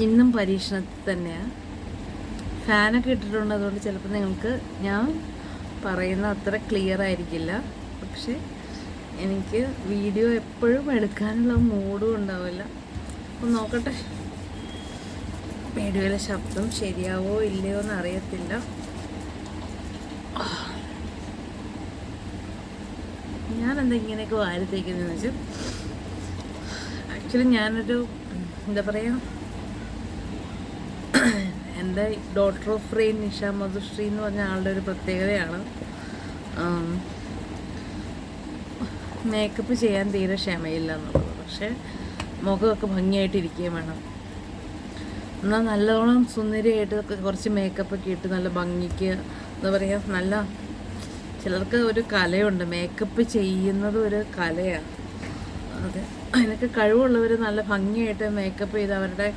ഇന്നും പരീക്ഷണത്തിൽ തന്നെയാണ്. ഫാനൊക്കെ ഇട്ടിട്ടുണ്ട്, അതുകൊണ്ട് ചിലപ്പോൾ നിങ്ങൾക്ക് ഞാൻ പറയുന്ന അത്ര ക്ലിയർ ആയിരിക്കില്ല. പക്ഷെ എനിക്ക് വീഡിയോ എപ്പോഴും എടുക്കാനുള്ള മൂഡും ഉണ്ടാവില്ല. അപ്പം നോക്കട്ടെ, വീഡിയോയിലെ ശബ്ദം ശരിയാവോ ഇല്ലയോ എന്ന് അറിയത്തില്ല. ഞാനെന്താ ഇങ്ങനെയൊക്കെ വാരി തേക്കുന്നതെന്ന് വെച്ചാൽ, ആക്ച്വലി ഞാനൊരു എന്താ പറയുക, എൻ്റെ daughter of rain Nisha Madhushree എന്ന് പറഞ്ഞ ആളുടെ ഒരു പ്രത്യേകതയാണ് മേക്കപ്പ് ചെയ്യാൻ തീരെ ക്ഷമയില്ല എന്നുള്ളത്. പക്ഷേ മുഖമൊക്കെ ഭംഗിയായിട്ടിരിക്കുകയും വേണം. എന്നാൽ നല്ലോണം സുന്ദരിയായിട്ട് കുറച്ച് മേക്കപ്പൊക്കെ ഇട്ട് നല്ല ഭംഗിക്ക് എന്താ പറയുക, നല്ല ചിലർക്ക് ഒരു കലയുണ്ട്, മേക്കപ്പ് ചെയ്യുന്നത് ഒരു കലയാണ്. അതെ, അതിനൊക്കെ കഴിവുള്ളവർ നല്ല ഭംഗിയായിട്ട് മേക്കപ്പ് ചെയ്ത് അവരുടെ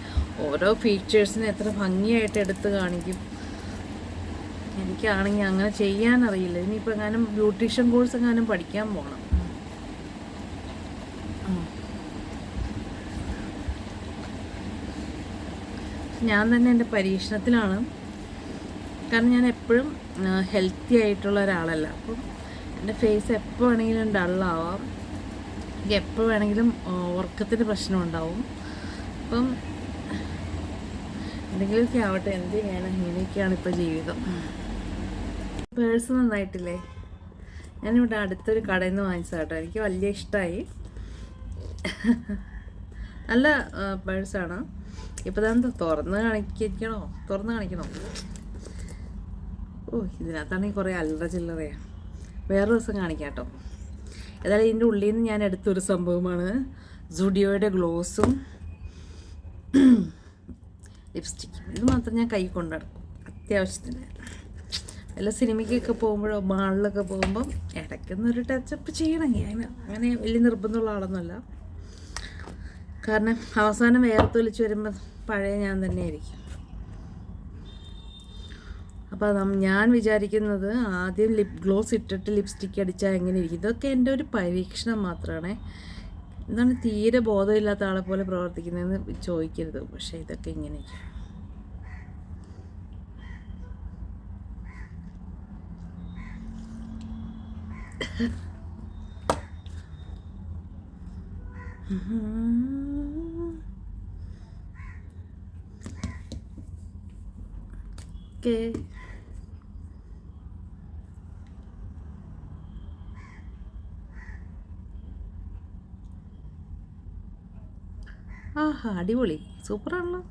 ഓരോ ഫീച്ചേഴ്സിനെ എത്ര ഭംഗിയായിട്ട് എടുത്ത് കാണിക്കും. എനിക്കാണെങ്കിൽ അങ്ങനെ ചെയ്യാനറിയില്ല. ഇനിയിപ്പോൾ എങ്ങാനും ബ്യൂട്ടീഷ്യൻ കോഴ്സ് എങ്ങാനും പഠിക്കാൻ പോകണം. ഞാൻ തന്നെ എൻ്റെ പരീക്ഷണത്തിലാണ്. കാരണം ഞാൻ എപ്പോഴും ഹെൽത്തി ആയിട്ടുള്ള ഒരാളല്ല. അപ്പം എൻ്റെ ഫേസ് എപ്പോൾ വേണമെങ്കിലും ഡള്ളാവാം, എനിക്ക് എപ്പോൾ വേണമെങ്കിലും ഉറക്കത്തിൻ്റെ പ്രശ്നം ഉണ്ടാവും. അപ്പം എന്തെങ്കിലുമൊക്കെ ആവട്ടെ, എന്ത് ചെയ്യാനാണ്, ഇങ്ങനെയൊക്കെയാണ് ഇപ്പോൾ ജീവിതം. പേഴ്സ് നന്നായിട്ടില്ലേ? ഞാനിവിടെ അടുത്തൊരു കടയിൽ നിന്ന് വാങ്ങിച്ചത് കേട്ടോ. എനിക്ക് വലിയ ഇഷ്ടമായി. നല്ല പേഴ്സാണ്. ഇപ്പോൾ ഇതെന്താ തുറന്ന് കാണിക്കണോ? ഓ, ഇതിനകത്താണെങ്കിൽ കുറേ അല്ലറ ചില്ലറയാണ്. വേറെ ദിവസം കാണിക്കാം കേട്ടോ. ഏതായാലും ഇതിൻ്റെ ഉള്ളിൽ നിന്ന് ഞാൻ എടുത്തൊരു സംഭവമാണ് സുഡിയോയുടെ ഗ്ലോസും ലിപ്സ്റ്റിക്കും. ഇത് മാത്രം ഞാൻ കൈ കൊണ്ടു നടക്കും അത്യാവശ്യത്തിന്. വല്ല സിനിമയ്ക്കൊക്കെ പോകുമ്പോഴോ മാളിലൊക്കെ പോകുമ്പം ഇടയ്ക്കൊന്നൊരു ടച്ചപ്പ് ചെയ്യണമെങ്കിൽ അങ്ങനെ വലിയ നിർബന്ധമുള്ള ആളൊന്നുമല്ല. കാരണം അവസാനം വേർത്തൊലിച്ച് വരുമ്പോൾ പഴയ ഞാൻ തന്നെ ആയിരിക്കും. അപ്പോൾ ഞാൻ വിചാരിക്കുന്നത് ആദ്യം ലിപ് ഗ്ലോസ് ഇട്ടിട്ട് ലിപ്സ്റ്റിക്ക് അടിച്ചാൽ എങ്ങനെ ഇരിക്കും. ഇതൊക്കെ എൻ്റെ ഒരു പരീക്ഷണം മാത്രമാണ്. എന്താണ് തീരെ ബോധമില്ലാത്ത ആളെ പോലെ പ്രവർത്തിക്കുന്നതെന്ന് ചോദിക്കരുത്. പക്ഷേ ഇതൊക്കെ ഇങ്ങനെയൊക്കെ. ഓക്കെ, ആഹാ, അടിപൊളി, സൂപ്പറാണല്ലോ.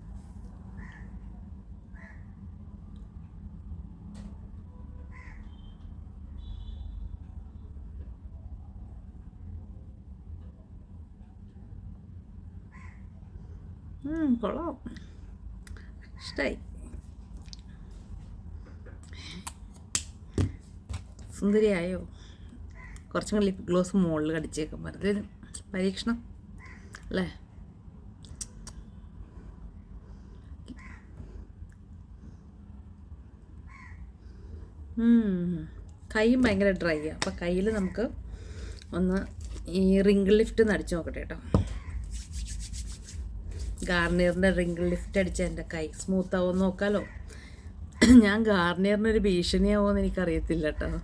കൊള്ളാം, ഇഷ്ടമായി. സുന്ദരിയായോ? കുറച്ചും കൂടി ലിപ് ഗ്ലോസ് മുകളിൽ കടിച്ചേക്കും. വെറുതെ പരീക്ഷണം അല്ലേ? കൈയും ഭയങ്കര ഡ്രൈ ആണ്. അപ്പോൾ കയ്യിൽ നമുക്ക് ഒന്ന് ഈ റിങ്കിൾ ലിഫ്റ്റ് ഒന്ന് അടിച്ച് നോക്കട്ടെ കേട്ടോ. ഗാർണിയറിൻ്റെ റിങ്കിൾ ലിഫ്റ്റ് അടിച്ചാൽ എൻ്റെ കൈ സ്മൂത്ത് ആവുമെന്ന് നോക്കാമല്ലോ. ഞാൻ ഗാർണിയറിനൊരു ഭീഷണിയാവുമെന്ന് എനിക്കറിയത്തില്ല കേട്ടോ.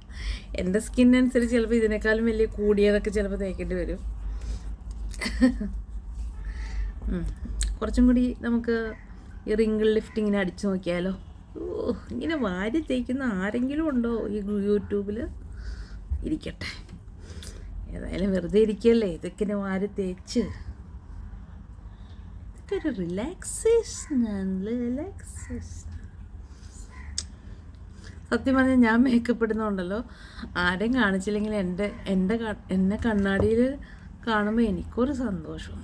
എൻ്റെ സ്കിന്നനുസരിച്ച് ചിലപ്പോൾ ഇതിനേക്കാളും വലിയ കൂടിയതൊക്കെ ചിലപ്പോൾ തേക്കേണ്ടി വരും. കുറച്ചും കൂടി നമുക്ക് ഈ റിങ്കിൾ ലിഫ്റ്റ് ഇങ്ങനെ അടിച്ചു നോക്കിയാലോ. ഓ, ഇങ്ങനെ വാരി തേക്കുന്ന ആരെങ്കിലും ഉണ്ടോ ഈ യൂട്യൂബിൽ? ഇരിക്കട്ടെ, ഏതായാലും വെറുതെ ഇരിക്കുകയല്ലേ, ഇതൊക്കെ വാരി തേച്ച് ഇതൊക്കെ ഒരു റിലാക്സേഷൻ. സത്യം പറഞ്ഞാൽ ഞാൻ മേക്കപ്പ് ഇടുന്നുണ്ടല്ലോ, ആരെയും കാണിച്ചില്ലെങ്കിൽ എന്നെ കണ്ണാടിയിൽ കാണുമ്പോൾ എനിക്കൊരു സന്തോഷം.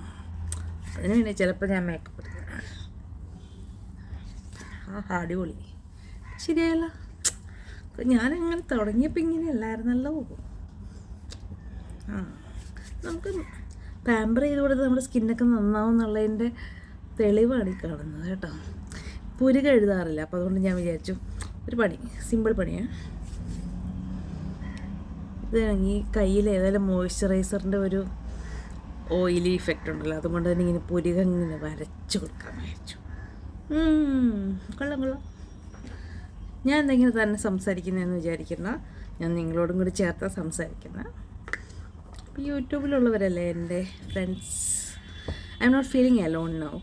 അതിന് വേണ്ടി ചിലപ്പോൾ ഞാൻ മേക്കപ്പ് ഇടുന്നത്. അടിപൊളി, ശരിയല്ല? ഞാനങ്ങനെ തുടങ്ങിയപ്പോൾ ഇങ്ങനെ അല്ലായിരുന്നല്ലോ. നമുക്ക് പാമ്പർ ചെയ്ത് കൊടുത്ത് നമ്മുടെ സ്കിന്നൊക്കെ നന്നാവും എന്നുള്ളതിൻ്റെ തെളിവാണ് ഈ കാണുന്നത് കേട്ടോ. പുരുക എഴുതാറില്ല, അപ്പോൾ അതുകൊണ്ട് ഞാൻ വിചാരിച്ചു ഒരു പണി, സിമ്പിൾ പണിയാണ് ഇത്. ഈ കയ്യിൽ ഏതായാലും മോയ്സ്ചറൈസറിൻ്റെ ഒരു ഓയിലി ഇഫക്റ്റ് ഉണ്ടല്ലോ, അതുകൊണ്ട് തന്നെ ഇങ്ങനെ പുരുക ഇങ്ങനെ വരച്ച് കൊടുക്കാൻ വിചാരിച്ചു. കൊള്ളാം കൊള്ളാം. ഞാൻ എന്തെങ്കിലും തന്നെ സംസാരിക്കുന്നതെന്ന് വിചാരിക്കുന്ന, ഞാൻ നിങ്ങളോടും കൂടി ചേർത്ത് സംസാരിക്കുന്ന. അപ്പോൾ യൂട്യൂബിലുള്ളവരല്ലേ എൻ്റെ friends. I am not feeling alone now.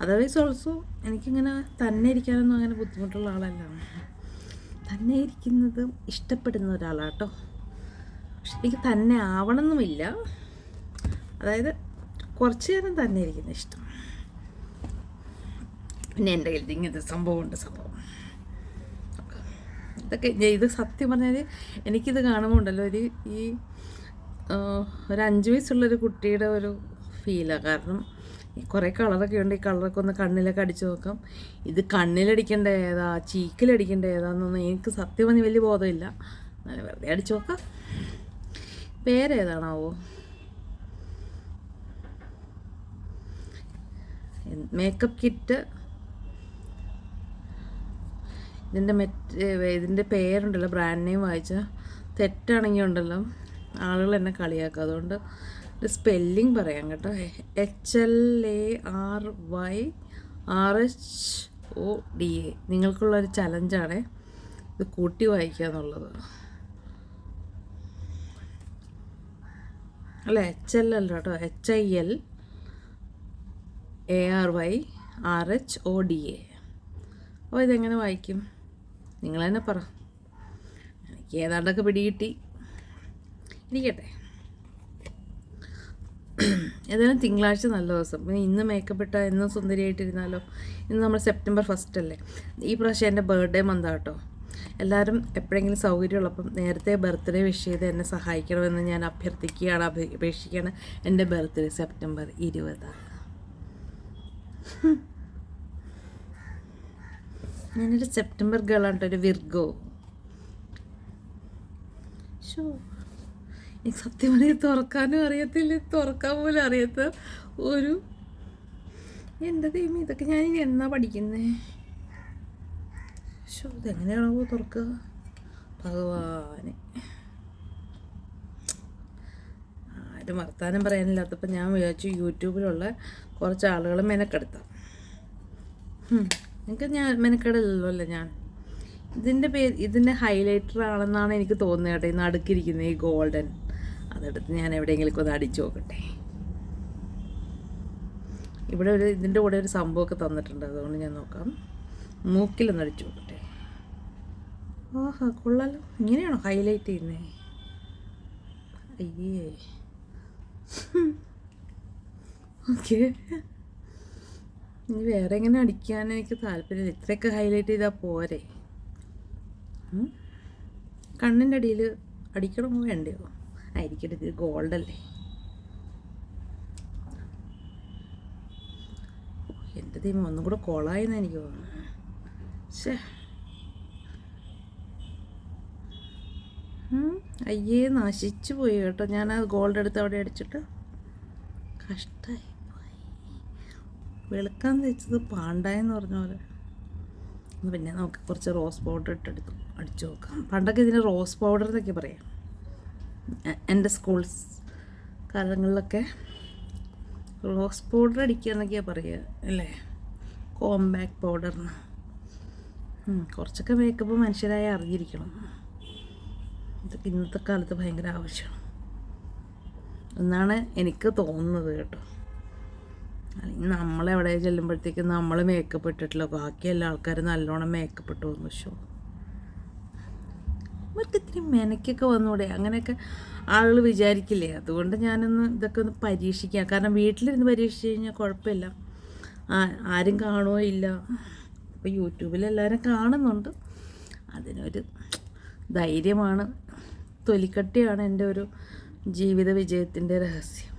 Otherwise also എനിക്കിങ്ങനെ തന്നെ ഇരിക്കാനൊന്നും അങ്ങനെ ബുദ്ധിമുട്ടുള്ള ആളല്ല. തന്നെ ഇരിക്കുന്നതും ഇഷ്ടപ്പെടുന്ന ഒരാളാട്ടോ. പക്ഷെ എനിക്ക് തന്നെ ആവണമെന്നുമില്ല. അതായത് കുറച്ച് നേരം തന്നെ ഇരിക്കുന്ന ഇഷ്ടം. പിന്നെ എൻ്റെ കയ്യിൽ ഇങ്ങനത്തെ സംഭവം ഇതൊക്കെ ഇത് സത്യം പറഞ്ഞാൽ എനിക്കിത് കാണുമ്പോൾ ഉണ്ടല്ലോ ഒരു 5 വയസ്സുള്ളൊരു കുട്ടിയുടെ ഒരു ഫീലാണ്. കാരണം കുറേ കളറൊക്കെ ഉണ്ട്. ഈ കളറൊക്കെ ഒന്ന് കണ്ണിലൊക്കെ അടിച്ചു നോക്കാം. ഇത് കണ്ണിലടിക്കേണ്ട ഏതാ ചീക്കിലടിക്കേണ്ട ഏതാന്നൊന്നും എനിക്ക് സത്യം പറഞ്ഞ് വലിയ ബോധമില്ല. നല്ല വെറുതെ അടിച്ചു നോക്കാം. പേരേതാണാവോ? Makeup kit. ഇതിൻ്റെ പേരുണ്ടല്ലോ, ബ്രാൻഡ് നെയിം വായിച്ചാൽ തെറ്റാണെങ്കിൽ ഉണ്ടല്ലോ ആളുകൾ എന്നെ കളിയാക്കും. അതുകൊണ്ട് ഒരു സ്പെല്ലിങ് പറയാം കേട്ടോ. HLARYRHODA. നിങ്ങൾക്കുള്ളൊരു ചലഞ്ചാണ് ഇത് കൂട്ടി വായിക്കുക എന്നുള്ളത്. അല്ല, HL അല്ല കേട്ടോ, HILARYRHODA. അപ്പോൾ ഇതെങ്ങനെ വായിക്കും നിങ്ങൾ തന്നെ പറ. എനിക്ക് ഏതാണ്ടൊക്കെ പിടികിട്ടി. ഇരിക്കട്ടെ. ഏതായാലും തിങ്കളാഴ്ച നല്ല ദിവസം. പിന്നെ ഇന്ന് മേക്കപ്പ് ഇട്ടാൽ എന്നും സുന്ദരിയായിട്ടിരുന്നാലോ. ഇന്ന് നമ്മൾ സെപ്റ്റംബർ 1 അല്ലേ. ഈ പ്രാവശ്യം എൻ്റെ ബർത്ത്ഡേ മന്താണ് കേട്ടോ. എല്ലാവരും എപ്പോഴെങ്കിലും സൗകര്യമുള്ളപ്പം നേരത്തെ ബർത്ത്ഡേ വിഷ് ചെയ്ത് എന്നെ സഹായിക്കണമെന്ന് ഞാൻ അപേക്ഷിക്കുകയാണ്. എൻ്റെ ബർത്ത്ഡേ സെപ്റ്റംബർ 20. ഞാനൊരു സെപ്റ്റംബർ ഗേളാണ് കേട്ടോ, ഒരു വിർഗോ. എനിക്ക് സത്യം പറഞ്ഞാൽ തുറക്കാനും അറിയത്തില്ല, തുറക്കാൻ പോലും അറിയാത്ത ഒരു എൻ്റെ ദൈവം. ഇതൊക്കെ ഞാൻ ഇനി എന്നാ പഠിക്കുന്നേ? ഇതെങ്ങനെയാണോ തുറക്കുക ഭഗവാനെ. ആരും വർത്താനം പറയാനില്ലാത്തപ്പോൾ ഞാൻ വിചാരിച്ചു യൂട്യൂബിലുള്ള കുറച്ച് ആളുകൾ മെനക്കെടുത്താം. എനിക്ക് ഞാൻ മെനക്കെടല്ലോ അല്ലേ. ഞാൻ ഇതിൻ്റെ ഹൈലൈറ്റർ ആണെന്നാണ് എനിക്ക് തോന്നുന്നത് കേട്ടോ. ഈ നടുക്കിരിക്കുന്നത് ഈ ഗോൾഡൻ, അതെടുത്ത് ഞാൻ എവിടെയെങ്കിലും ഒന്ന് അടിച്ചു നോക്കട്ടെ. ഇവിടെ ഇതിൻ്റെ കൂടെ ഒരു സംഭവമൊക്കെ തന്നിട്ടുണ്ട്, അതുകൊണ്ട് ഞാൻ നോക്കാം. മൂക്കിലൊന്ന് അടിച്ചു നോക്കട്ടെ. ആഹാ, കൊള്ളാലോ. ഇങ്ങനെയാണോ ഹൈലൈറ്റ് ചെയ്യുന്നത്? അയ്യേ. ഓക്കെ, ഇനി വേറെ എങ്ങനെ അടിക്കാൻ എനിക്ക് താല്പര്യമില്ല. ഇത്രയൊക്കെ ഹൈലൈറ്റ് ചെയ്താൽ പോരെ. കണ്ണിൻ്റെ അടിയിൽ അടിക്കണമോ വേണ്ടയോ? ആയിരിക്കട്ടെ, ഇത് ഗോൾഡല്ലേ. എൻ്റെ ദൈവം, ഒന്നും കൂടെ കൊളായെന്ന് എനിക്ക് തോന്നുന്നു. അയ്യേ, നശിച്ചു പോയി കേട്ടോ. ഞാൻ ആ ഗോൾഡ് എടുത്ത് അവിടെ അടിച്ചിട്ട് കഷ്ടമായി പോയി. വെളുക്കാൻ തേച്ചത് പാണ്ടായെന്ന് പറഞ്ഞ പോലെ. പിന്നെ നമുക്ക് കുറച്ച് റോസ് പൗഡർ ഇട്ടെടുത്തു അടിച്ചു നോക്കാം. പണ്ടൊക്കെ ഇതിന് റോസ് പൗഡർ എന്നൊക്കെ പറയാം. എൻ്റെ സ്കൂൾ കാലങ്ങളിലൊക്കെ റോസ് പൗഡർ അടിക്കുക എന്നൊക്കെയാണ് പറയുക അല്ലേ, കോമ്പാക്ട് പൗഡറിന്. കുറച്ചൊക്കെ മേക്കപ്പ് മനുഷ്യരായി അറിഞ്ഞിരിക്കണം. ഇതൊക്കെ ഇന്നത്തെ കാലത്ത് ഭയങ്കര ആവശ്യമാണ് എന്നാണ് എനിക്ക് തോന്നുന്നത് കേട്ടോ. അല്ലെങ്കിൽ നമ്മളെവിടെ ചെല്ലുമ്പോഴത്തേക്കും നമ്മൾ മേക്കപ്പ് ഇട്ടിട്ടില്ല, ബാക്കി എല്ലാ ആൾക്കാരും നല്ലോണം മേക്കപ്പ് ഇട്ട് വന്നു. അവർക്ക് ഇത്തിരി മെനക്കൊക്കെ വന്നൂടെ, അങ്ങനെയൊക്കെ ആളുകൾ വിചാരിക്കില്ലേ. അതുകൊണ്ട് ഞാനൊന്ന് ഇതൊക്കെ ഒന്ന് പരീക്ഷിക്കാം. കാരണം വീട്ടിലിരുന്ന് പരീക്ഷിച്ച് കഴിഞ്ഞാൽ കുഴപ്പമില്ല, ആരും കാണുകയോ ഇല്ല. ഇപ്പോൾ യൂട്യൂബിലെല്ലാവരും കാണുന്നുണ്ട്. അതിനൊരു ധൈര്യമാണ്, തൊലിക്കട്ടിയാണ് എൻ്റെ ഒരു ജീവിത വിജയത്തിൻ്റെ രഹസ്യം.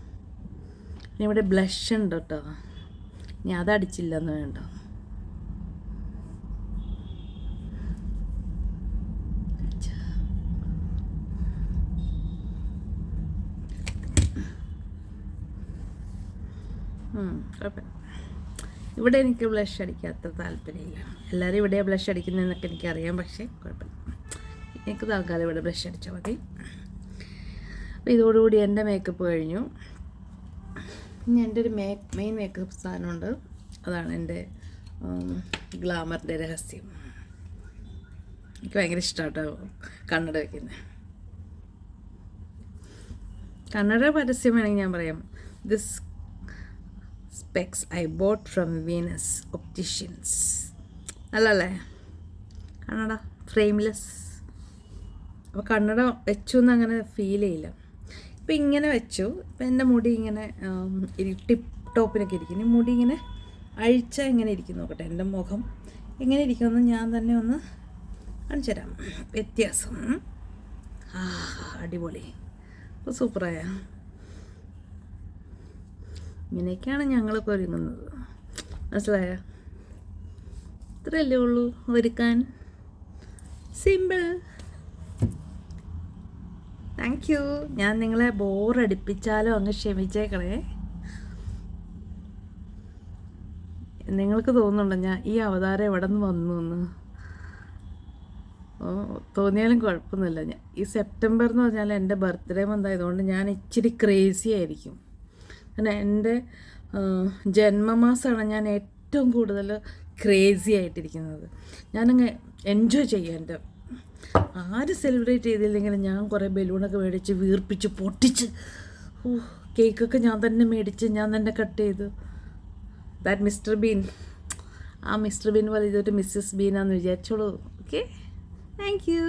പിന്നെ ഇവിടെ ബ്ലഷ് ഉണ്ട് കേട്ടോ, ഞാൻ അതടിച്ചില്ലെന്ന് വേണ്ട. കുഴപ്പമില്ല. ഇവിടെ എനിക്ക് ബ്ലഷ് അടിക്കാത്ത താല്പര്യമില്ല. എല്ലാവരും ഇവിടെ ബ്ലഷ് അടിക്കുന്നതെന്നൊക്കെ എനിക്കറിയാം, പക്ഷേ കുഴപ്പമില്ല, എനിക്ക് തൽക്കാലം ഇവിടെ ബ്ലഷ് അടിച്ചാൽ മതി. അപ്പോൾ ഇതോടുകൂടി എൻ്റെ മേക്കപ്പ് കഴിഞ്ഞു. ഇനി എൻ്റെ ഒരു മെയിൻ മേക്കപ്പ് സാധനമുണ്ട്, അതാണ് എൻ്റെ ഗ്ലാമറിൻ്റെ രഹസ്യം. എനിക്ക് ഭയങ്കര ഇഷ്ടമാട്ടോ കണ്ണട വയ്ക്കുന്നത്. കണ്ണട പരസ്യം വേണമെങ്കിൽ ഞാൻ പറയാം. This specs I bought from Venus opticians. അല്ലല്ലേ കണ്ണട ഫ്രെയിംലെസ്. അപ്പോൾ കണ്ണട വെച്ചു എന്ന് അങ്ങനെ ഫീൽ ചെയ്യില്ല. ഇപ്പം ഇങ്ങനെ വെച്ചു. ഇപ്പം എൻ്റെ മുടി ഇങ്ങനെ ടിപ്പ് ടോപ്പിനൊക്കെ ഇരിക്കും. ഇനി മുടി ഇങ്ങനെ അഴിച്ചാൽ എങ്ങനെ ഇരിക്കും നോക്കട്ടെ. എൻ്റെ മുഖം എങ്ങനെ ഇരിക്കുമെന്ന് ഞാൻ തന്നെ ഒന്ന് കാണിച്ചു തരാം. വ്യത്യാസം അടിപൊളി. അപ്പോൾ സൂപ്പറായ. ഇങ്ങനെയൊക്കെയാണ് ഞങ്ങളൊക്കെ ഒരുങ്ങുന്നത്. മനസ്സിലായ? ഇത്രയല്ലേ ഉള്ളൂ ഒരുക്കാൻ. സിമ്പിൾ. Thank you. ഞാൻ നിങ്ങളെ ബോറടിപ്പിച്ചാലോ അങ്ങ് ക്ഷമിച്ചേക്കണേ. നിങ്ങൾക്ക് തോന്നുന്നുണ്ടോ ഞാൻ ഈ അവതാരം എവിടെ നിന്ന് വന്നു എന്ന്? തോന്നിയാലും കുഴപ്പമൊന്നുമില്ല. ഈ സെപ്റ്റംബർ എന്ന് പറഞ്ഞാൽ എൻ്റെ ബർത്ത്ഡേ മന്ത് ആയതുകൊണ്ട് ഞാൻ ഇച്ചിരി ക്രേസി ആയിരിക്കും. കാരണം എൻ്റെ ജന്മമാസമാണ് ഞാൻ ഏറ്റവും കൂടുതൽ ക്രേസി ആയിട്ടിരിക്കുന്നത്. ഞാനങ്ങ് എൻജോയ് ചെയ്യാം. എൻ്റെ ആര് സെലിബ്രേറ്റ് ചെയ്തില്ലെങ്കിലും ഞാൻ കുറേ ബലൂണൊക്കെ മേടിച്ച് വീർപ്പിച്ച് പൊട്ടിച്ച് കേക്കൊക്കെ ഞാൻ തന്നെ മേടിച്ച് ഞാൻ തന്നെ കട്ട് ചെയ്തു. That Mr Bean. ആ മിസ്റ്റർ ബീൻ പോലെ ഇതൊരു മിസ്സസ് ബീനാന്ന് വിചാരിച്ചോളൂ. Okay, thank U.